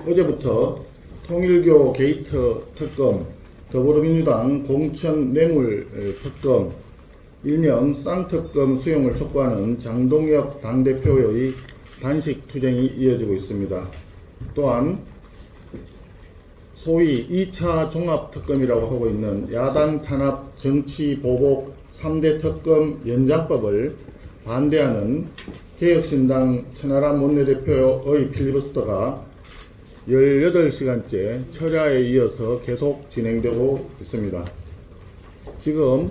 어제부터 통일교 게이트 특검, 더불어민주당 공천 뇌물 특검, 일명 쌍특검 수용을 촉구하는 장동혁 당대표의 단식 투쟁이 이어지고 있습니다. 또한 소위 2차 종합특검이라고 하고 있는 야당 탄압 정치보복 3대 특검 연장법을 반대하는 개혁신당 천하람 원내대표의 필리버스터가 18시간째 철야에 이어서 계속 진행되고 있습니다. 지금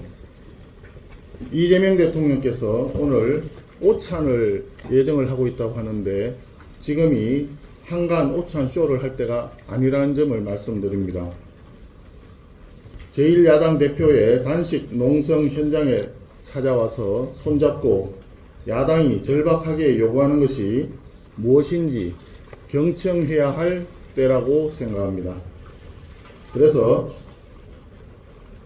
이재명 대통령께서 오늘 오찬을 예정을 하고 있다고 하는데 지금이 한간 오찬 쇼를 할 때가 아니라는 점을 말씀드립니다. 제1야당 대표의 단식 농성 현장에 찾아와서 손잡고 야당이 절박하게 요구하는 것이 무엇인지 경청해야 할 때라고 생각합니다. 그래서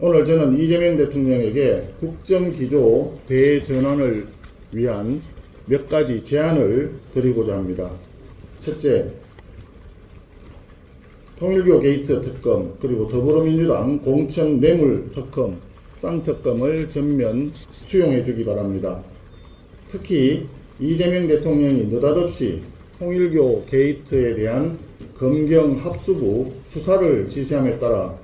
오늘 저는 이재명 대통령에게 국정기조 대전환을 위한 몇 가지 제안을 드리고자 합니다. 첫째, 통일교 게이트 특검, 그리고 더불어민주당 공천 뇌물 특검, 쌍특검을 전면 수용해 주기 바랍니다. 특히 이재명 대통령이 느닷없이 통일교 게이트에 대한 검경 합수부 수사를 지시함에 따라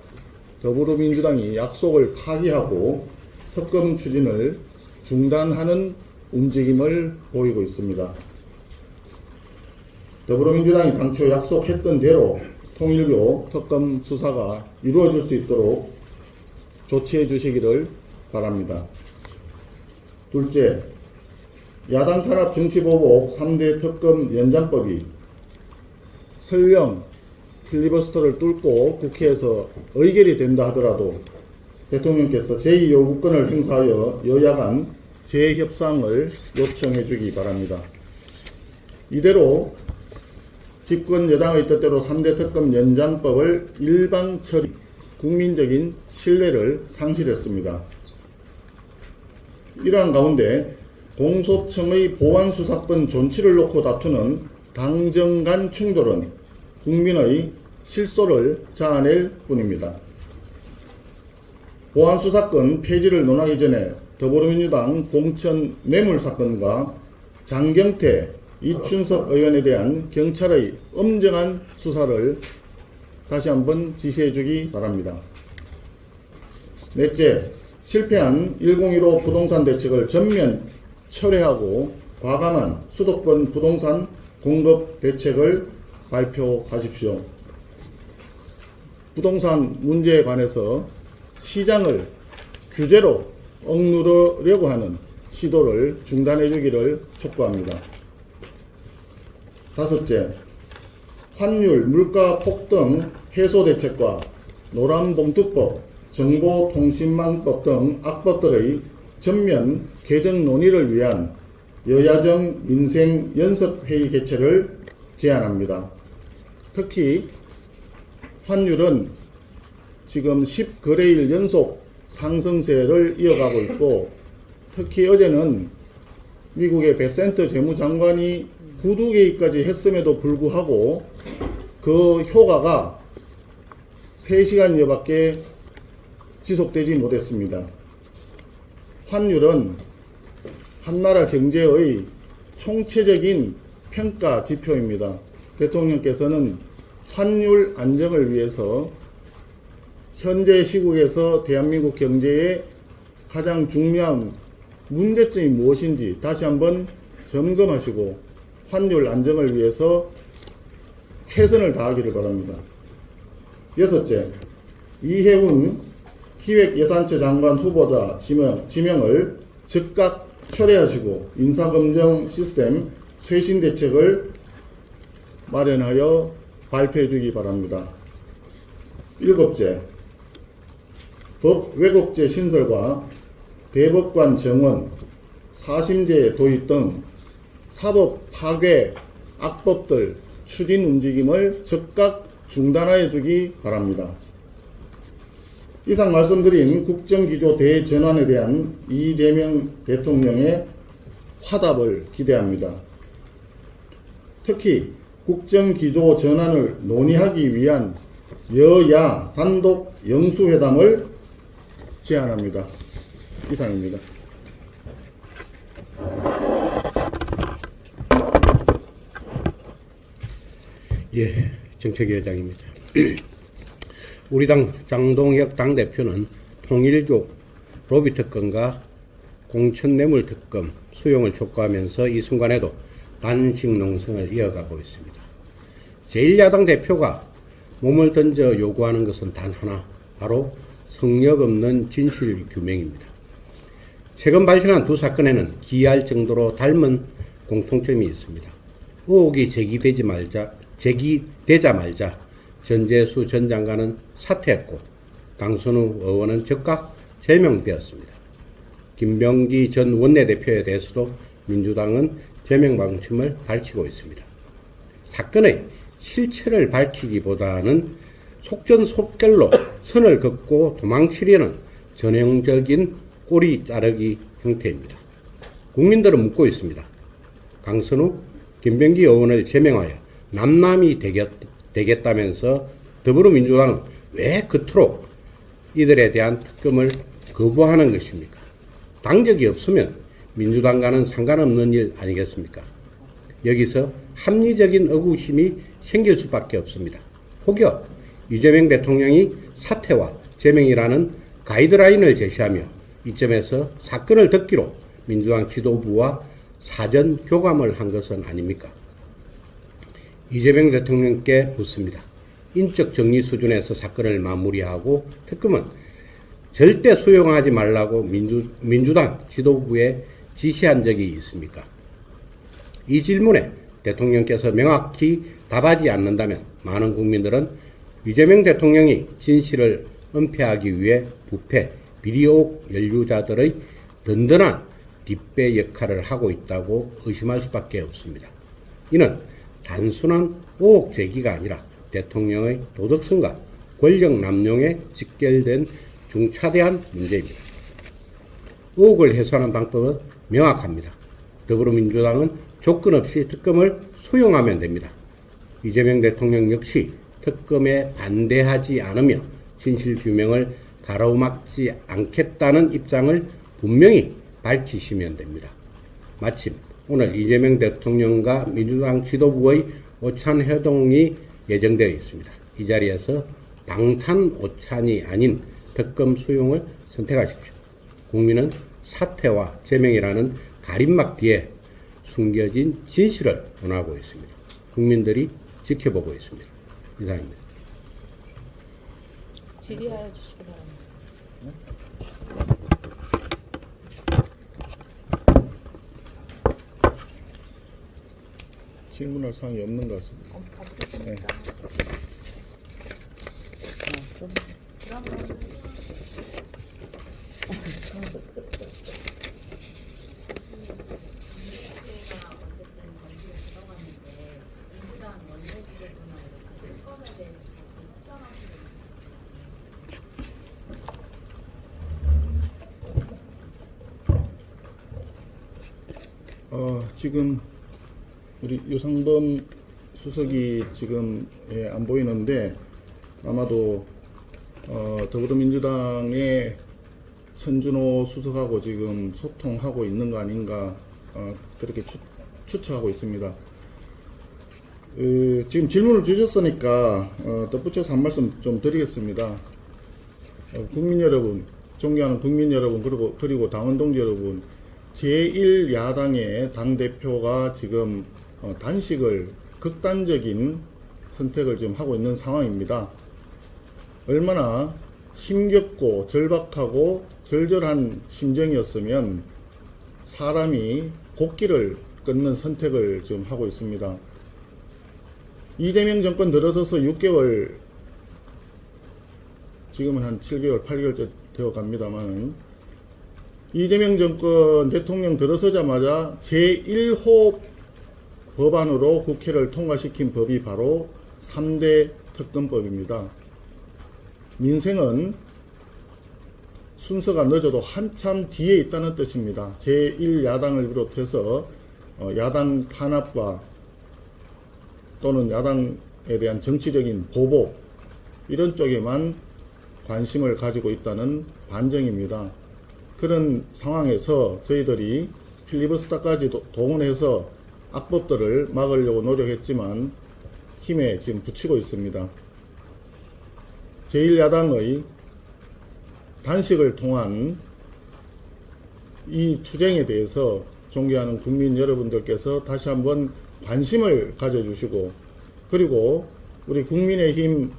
더불어민주당이 약속을 파기하고 특검 추진을 중단하는 움직임을 보이고 있습니다. 더불어민주당이 당초 약속했던 대로 통일교 특검 수사가 이루어질 수 있도록 조치해 주시기를 바랍니다. 둘째, 야당 탄압 정치보복 3대 특검 연장법이 설령 필리버스터를 뚫고 국회에서 의결이 된다 하더라도 대통령께서 제2요구권을 행사하여 여야 간 재협상을 요청해 주기 바랍니다. 이대로 집권 여당의 뜻대로 3대 특검 연장법을 일방 처리, 국민적인 신뢰를 상실했습니다. 이러한 가운데 공소청의 보안수사권 존치를 놓고 다투는 당정 간 충돌은 국민의 실소를 자아낼 뿐입니다. 보안수사권 폐지를 논하기 전에 더불어민주당 공천 뇌물 사건과 장경태, 이춘석 의원에 대한 경찰의 엄정한 수사를 다시 한번 지시해 주기 바랍니다. 넷째, 실패한 1015 부동산 대책을 전면 철회하고 과감한 수도권 부동산 공급 대책을 발표하십시오. 부동산 문제에 관해서 시장을 규제로 억누르려고 하는 시도를 중단해 주기를 촉구합니다. 다섯째, 환율, 물가 폭등 해소 대책과 노란봉투법, 정보통신망법 등 악법들의 전면 개정 논의를 위한 여야정 민생연습회의 개최를 제안합니다. 특히 환율은 지금 10거래일 연속 상승세를 이어가고 있고 특히 어제는 미국의 베센트 재무장관이 구두 개입까지 했음에도 불구하고 그 효과가 3시간여밖에 지속되지 못했습니다. 환율은 한나라 경제의 총체적인 평가 지표입니다. 대통령께서는 환율 안정을 위해서 현재 시국에서 대한민국 경제의 가장 중요한 문제점이 무엇인지 다시 한번 점검하시고 환율 안정을 위해서 최선을 다하기를 바랍니다. 여섯째, 이해운 기획예산처 장관 후보자 지명을 즉각 철회하시고 인사검증 시스템 쇄신 대책을 마련하여 발표해 주기 바랍니다. 일곱째, 법 왜곡죄 신설과 대법관 정원, 사심제 도입 등 사법 파괴 악법들 추진 움직임을 즉각 중단하여 주기 바랍니다. 이상 말씀드린 국정기조 대전환에 대한 이재명 대통령의 화답을 기대합니다. 특히 국정기조 전환을 논의하기 위한 여야 단독 영수회담을 제안합니다. 이상입니다. 예, 정책위원장입니다. 우리 당 장동혁 당대표는 통일교 로비 특검과 공천뇌물 특검 수용을 촉구하면서 이 순간에도 단식 농성을 이어가고 있습니다. 제1야당 대표가 몸을 던져 요구하는 것은 단 하나, 바로 성역 없는 진실 규명입니다. 최근 발생한 두 사건에는 기이할 정도로 닮은 공통점이 있습니다. 의혹이 제기되자마자 전재수 전 장관은 사퇴했고 강선우 의원은 즉각 제명되었습니다. 김병기 전 원내대표에 대해서도 민주당은 제명 방침을 밝히고 있습니다. 사건의 실체를 밝히기보다는 속전속결로 선을 긋고 도망치려는 전형적인 꼬리 자르기 형태입니다. 국민들은 묻고 있습니다. 강선우, 김병기 의원을 제명하여 남남이 되겠다면서 더불어민주당은 왜 그토록 이들에 대한 특검을 거부하는 것입니까? 당적이 없으면 민주당과는 상관없는 일 아니겠습니까? 여기서 합리적인 의구심이 생길 수밖에 없습니다. 혹여 이재명 대통령이 사퇴와 제명이라는 가이드라인을 제시하며 이점에서 사건을 덮기로 민주당 지도부와 사전 교감을 한 것은 아닙니까? 이재명 대통령께 묻습니다. 인적 정리 수준에서 사건을 마무리하고 특검은 절대 수용하지 말라고 민주당 지도부에 지시한 적이 있습니까? 이 질문에 대통령께서 명확히 답하지 않는다면 많은 국민들은 이재명 대통령이 진실을 은폐하기 위해 부패, 비리의혹 연루자들의 든든한 뒷배 역할을 하고 있다고 의심할 수밖에 없습니다. 이는 단순한 의혹 제기가 아니라 대통령의 도덕성과 권력 남용에 직결된 중차대한 문제입니다. 의혹을 해소하는 방법은 명확합니다. 더불어민주당은 조건 없이 특검을 수용하면 됩니다. 이재명 대통령 역시 특검에 반대하지 않으며 진실규명을 가로막지 않겠다는 입장을 분명히 밝히시면 됩니다. 마침 오늘 이재명 대통령과 민주당 지도부의 오찬회동이 예정되어 있습니다. 이 자리에서 방탄 오찬이 아닌 특검 수용을 선택하십시오. 국민은 사퇴와 제명이라는 가림막 뒤에 숨겨진 진실을 원하고 있습니다. 국민들이 지켜보고 있습니다. 이상입니다. 질의하여 주시기 바랍니다. 질문할 사항이 없는 것 같습니다. 없으십니까? 좀 그러면 지금 우리 유상범 수석이 지금 안 보이는데 아마도 더불어민주당의 천준호 수석하고 지금 소통하고 있는 거 아닌가 그렇게 추측하고 있습니다. 지금 질문을 주셨으니까 덧붙여서 한 말씀 좀 드리겠습니다. 국민 여러분, 존경하는 국민 여러분, 그리고 당원 동지 여러분, 제1야당의 당대표가 지금 단식을 극단적인 선택을 지금 하고 있는 상황입니다. 얼마나 힘겹고 절박하고 절절한 심정이었으면 사람이 곡기를 끊는 선택을 지금 하고 있습니다. 이재명 정권 들어서서 6개월, 지금은 한 7개월, 8개월째 되어 갑니다만, 이재명 정권 대통령 들어서자마자 제1호 법안으로 국회를 통과시킨 법이 바로 3대 특검법입니다. 민생은 순서가 늦어도 한참 뒤에 있다는 뜻입니다. 제1야당을 비롯해서 야당 탄압과 또는 야당에 대한 정치적인 보복 이런 쪽에만 관심을 가지고 있다는 반증입니다. 그런 상황에서 저희들이 필리버스터까지 동원해서 악법들을 막으려고 노력했지만 힘에 지금 붙이고 있습니다. 제1야당의 단식을 통한 이 투쟁에 대해서 존경하는 국민 여러분들께서 다시 한번 관심을 가져주시고, 그리고 우리 국민의힘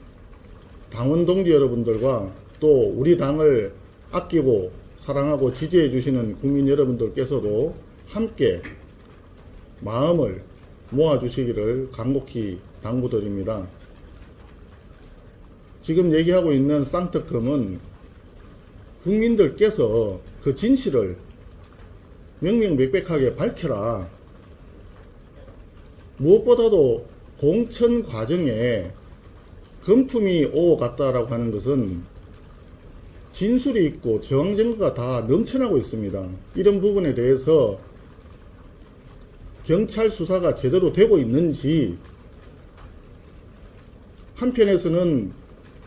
당원 동지 여러분들과 또 우리 당을 아끼고 사랑하고 지지해 주시는 국민 여러분들께서도 함께 마음을 모아주시기를 간곡히 당부드립니다. 지금 얘기하고 있는 쌍특검은 국민들께서 그 진실을 명명백백하게 밝혀라. 무엇보다도 공천 과정에 금품이 오갔다라고 하는 것은 진술이 있고 정황 증거가 다 넘쳐나고 있습니다. 이런 부분에 대해서 경찰 수사가 제대로 되고 있는지, 한편에서는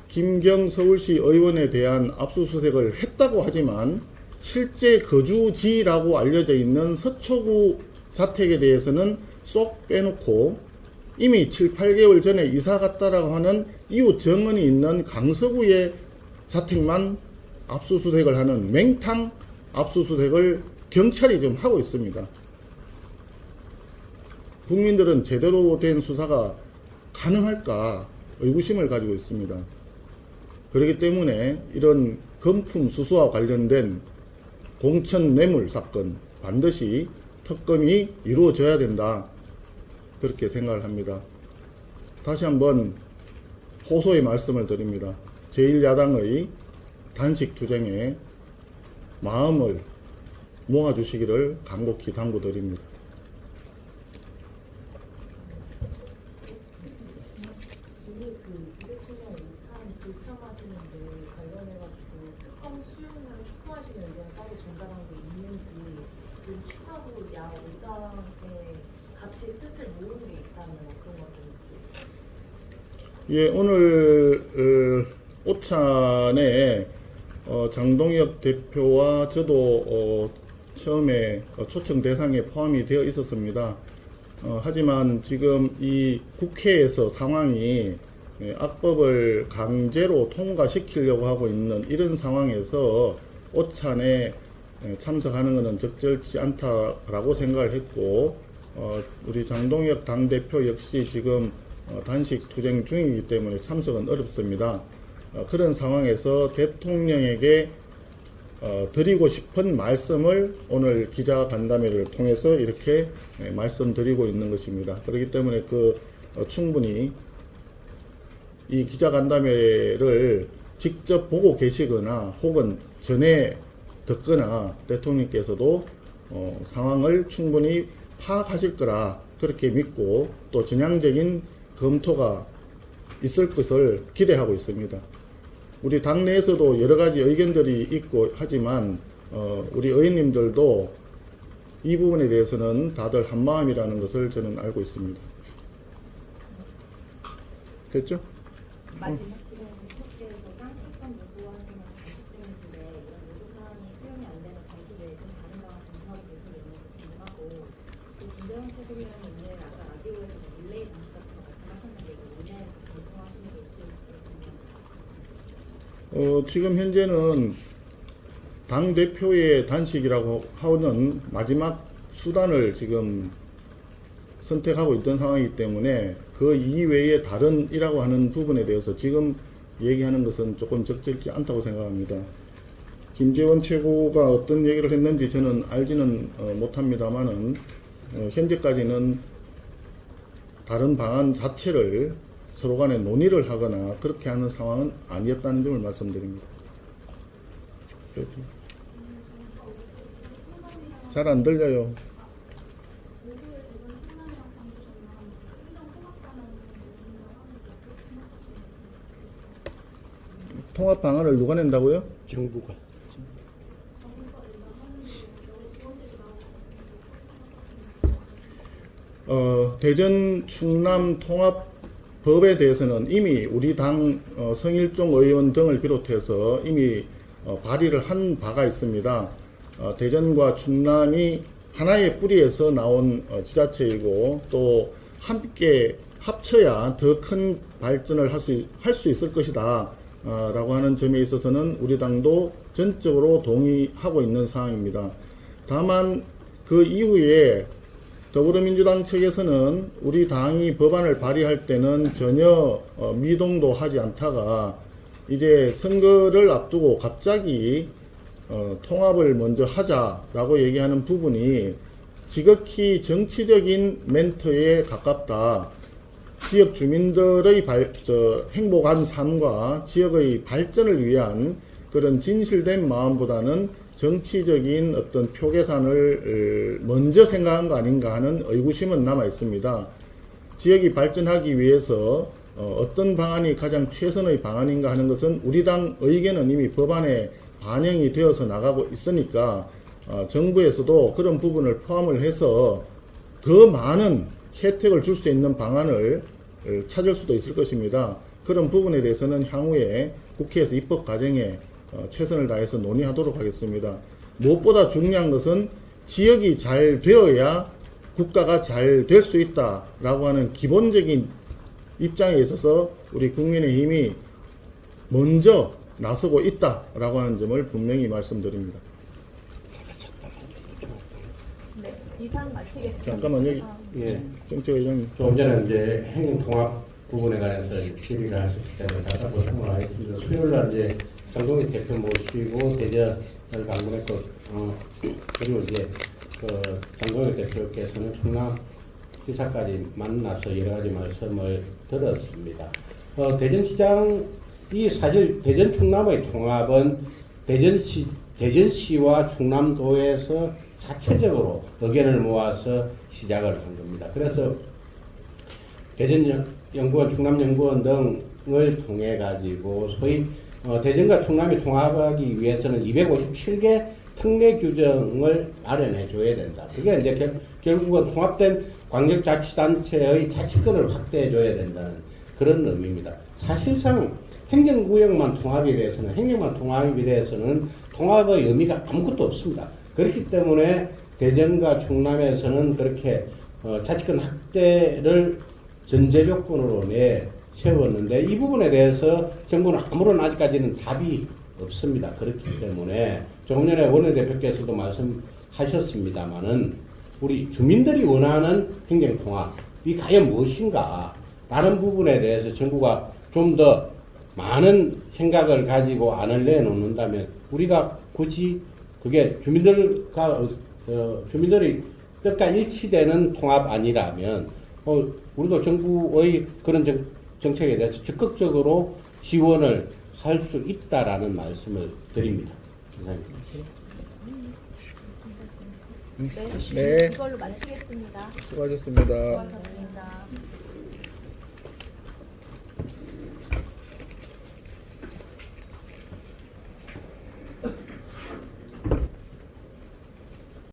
김경 서울시 의원에 대한 압수수색을 했다고 하지만 실제 거주지라고 알려져 있는 서초구 자택에 대해서는 쏙 빼놓고 이미 7, 8개월 전에 이사 갔다라고 하는 이웃 정언이 있는 강서구의 자택만 압수수색을 하는 맹탕 압수수색을 경찰이 지금 하고 있습니다. 국민들은 제대로 된 수사가 가능할까 의구심을 가지고 있습니다. 그렇기 때문에 이런 금품 수수와 관련된 공천 뇌물 사건 반드시 특검이 이루어져야 된다, 그렇게 생각을 합니다. 다시 한번 호소의 말씀을 드립니다. 제1야당의 단식 투쟁에 마음을 모아주시기를 간곡히 당부드립니다. 불참하시는데 관련해가지고 특검 수용을 촉구하시는 의견 따로 전달한 게 있는지, 그리고 추가로 야당의 같이 뜻을 모으는 게 있다면 어떤 건지. 예, 오늘 오찬에 장동혁 대표와 저도 처음에 초청 대상에 포함이 되어 있었습니다. 하지만 지금 이 국회에서 상황이 악법을 강제로 통과시키려고 하고 있는 이런 상황에서 오찬에 참석하는 것은 적절치 않다라고 생각을 했고, 우리 장동혁 당대표 역시 지금 단식 투쟁 중이기 때문에 참석은 어렵습니다. 그런 상황에서 대통령에게 드리고 싶은 말씀을 오늘 기자간담회를 통해서 이렇게 말씀드리고 있는 것입니다. 그렇기 때문에 충분히 이 기자간담회를 직접 보고 계시거나 혹은 전에 듣거나 대통령께서도 상황을 충분히 파악하실 거라 그렇게 믿고 또 전향적인 검토가 있을 것을 기대하고 있습니다. 우리 당내에서도 여러 가지 의견들이 있고 하지만 우리 의원님들도 이 부분에 대해서는 다들 한마음이라는 것을 저는 알고 있습니다. 됐죠? 마지막 지금 국회에서 쌍특검 요구하시는 단식 중이신데 이런 요구사항이 수용이 안 되면 단식을 좀 가능한 검토하고 계시는 게 궁금하고, 또 김대영 최고위원은 오늘 아까 라디오에서 릴레이 단식 같은 거 말씀하셨는데 이거 오늘 검토하시는 게 있을지. 지금 현재는 당대표의 단식이라고 하는 마지막 수단을 지금 선택하고 있던 상황이기 때문에 그 이외에 다른 이라고 하는 부분에 대해서 지금 얘기하는 것은 조금 적절치 않다고 생각합니다. 김재원 최고가 어떤 얘기를 했는지 저는 알지는 못합니다만은 현재까지는 다른 방안 자체를 서로 간에 논의를 하거나 그렇게 하는 상황은 아니었다는 점을 말씀드립니다. 잘 안 들려요. 통합 방안을 누가 낸다고요? 정부가. 대전 충남 통합법에 대해서는 이미 우리 당 성일종 의원 등을 비롯해서 이미 발의를 한 바가 있습니다. 대전과 충남이 하나의 뿌리에서 나온 지자체이고 또 함께 합쳐야 더 큰 발전을 할 수 있을 것이다 라고 하는 점에 있어서는 우리 당도 전적으로 동의하고 있는 사항입니다. 다만 그 이후에 더불어민주당 측에서는 우리 당이 법안을 발의할 때는 전혀 미동도 하지 않다가 이제 선거를 앞두고 갑자기 통합을 먼저 하자라고 얘기하는 부분이 지극히 정치적인 멘트에 가깝다. 지역 주민들의 행복한 삶과 지역의 발전을 위한 그런 진실된 마음보다는 정치적인 어떤 표 계산을 먼저 생각한 거 아닌가 하는 의구심은 남아 있습니다. 지역이 발전하기 위해서 어떤 방안이 가장 최선의 방안인가 하는 것은 우리 당 의견은 이미 법안에 반영이 되어서 나가고 있으니까 정부에서도 그런 부분을 포함을 해서 더 많은 혜택을 줄 수 있는 방안을 찾을 수도 있을 것입니다. 그런 부분에 대해서는 향후에 국회에서 입법 과정에 최선을 다해서 논의하도록 하겠습니다. 무엇보다 중요한 것은 지역이 잘 되어야 국가가 잘 될 수 있다라고 하는 기본적인 입장에 있어서 우리 국민의힘이 먼저 나서고 있다라고 하는 점을 분명히 말씀드립니다. 네, 이상 마치겠습니다. 잠깐만 여기 예. 정책의장님. 조금 전에 이제 행정통합 부분에 관해서 질의를 하셨기 때문에 다시 한번 설명하겠습니다. 수요일 날 이제 장동익 대표 모시고 대전을 방문했고, 그리고 이제 장동익 대표께서는 충남 지사까지 만나서 여러 가지 말씀을 들었습니다. 대전시장이 사실 대전 충남의 통합은 대전시와 충남도에서 자체적으로 의견을 모아서 시작을 한 겁니다. 그래서 대전연구원, 충남연구원 등을 통해 가지고 소위 대전과 충남이 통합하기 위해서는 257개 특례 규정을 마련해 줘야 된다. 그게 이제 결국은 통합된 광역자치단체의 자치권을 확대해 줘야 된다는 그런 의미입니다. 사실상 행정구역만 통합에 대해서는, 행정만 통합에 대해서는 통합의 의미가 아무것도 없습니다. 그렇기 때문에 대전과 충남에서는 그렇게 자치권 확대를 전제 조건으로 세웠는데 이 부분에 대해서 정부는 아무런 아직까지는 답이 없습니다. 그렇기 때문에 조금 전에 원내대표께서도 말씀하셨습니다마는 우리 주민들이 원하는 행정통합이 과연 무엇인가 라는 부분에 대해서 정부가 좀 더 많은 생각을 가지고 안을 내놓는다면 우리가 굳이 그게 주민들의 뜻과 일치되는 통합 아니라면 우리도 정부의 그런 정책에 대해서 적극적으로 지원을 할 수 있다라는 말씀을 드립니다. 감사합니다. 네, 네. 이걸로 마치겠습니다. 수고하셨습니다. 수고하셨습니다.